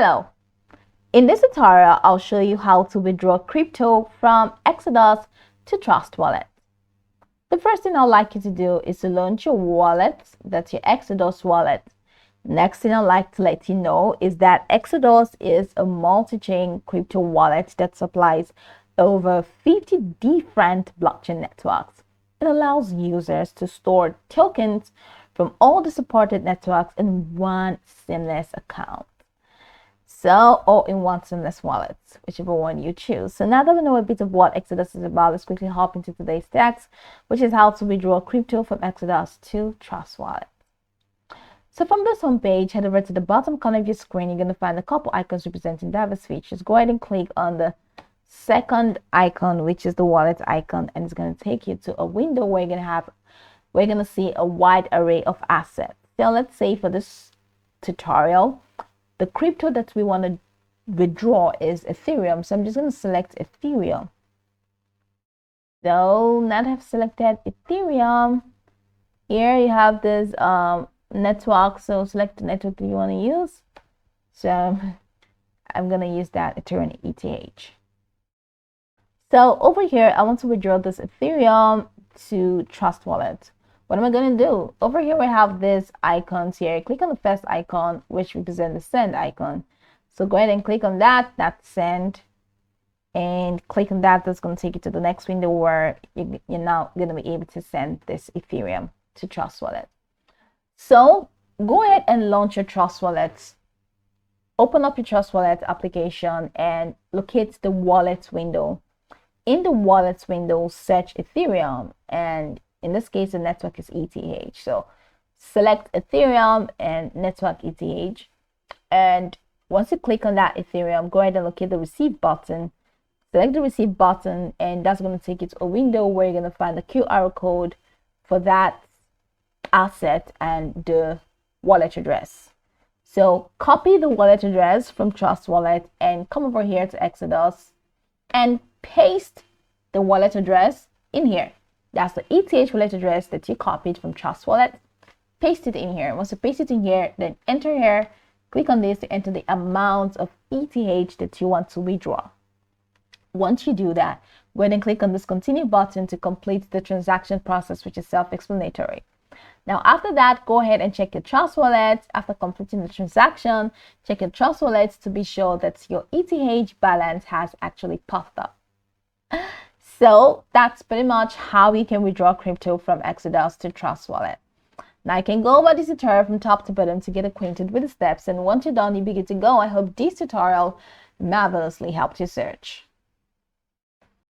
Hello! In this tutorial, I'll show you how to withdraw crypto from Exodus to Trust Wallet. The first thing I'd like you to do is to launch your wallet, that's your Exodus wallet. Next thing I'd like to let you know is that Exodus is a multi-chain crypto wallet that supplies over 50 different blockchain networks. It allows users to store tokens from all the supported networks in one seamless account. So, or in one seamless wallet, whichever one you choose. So now that we know a bit of what Exodus is about, let's quickly hop into today's text, which is how to withdraw crypto from Exodus to Trust Wallet. So from this homepage, head over to the bottom corner of your screen. You're going to find a couple icons representing diverse features. Go ahead and click on the second icon, which is the wallet icon, and it's going to take you to a window where we're going to see a wide array of assets. So let's say for this tutorial, the crypto that we want to withdraw is Ethereum. So I'm just going to select Ethereum. So now that I've selected Ethereum, here you have this network. So select the network that you want to use. So I'm going to use that Ethereum ETH. So over here, I want to withdraw this Ethereum to Trust Wallet. What am I going to do? Over here, we have these icons here. Click on the first icon, which represents the send icon. So go ahead and click on that, that's send. And click on that, that's going to take you to the next window where you're now going to be able to send this Ethereum to Trust Wallet. So go ahead and launch your Trust Wallet. Open up your Trust Wallet application and locate the wallet window. In the wallet window, search Ethereum, and in this case, the network is ETH. So select Ethereum and network ETH. And once you click on that Ethereum, go ahead and locate the receive button. Select the receive button, and that's going to take you to a window where you're going to find the QR code for that asset and the wallet address. So copy the wallet address from Trust Wallet and come over here to Exodus and paste the wallet address in here. That's the ETH wallet address that you copied from Trust Wallet. Paste it in here. Once you paste it in here, then enter here. Click on this to enter the amount of ETH that you want to withdraw. Once you do that, go ahead and click on this continue button to complete the transaction process, which is self-explanatory. Now, after that, go ahead and check your Trust Wallet. After completing the transaction, check your Trust Wallet to be sure that your ETH balance has actually popped up. So that's pretty much how you can withdraw crypto from Exodus to Trust Wallet. Now you can go over this tutorial from top to bottom to get acquainted with the steps, and once you're done, you'll be good to go. I hope this tutorial marvelously helped you search.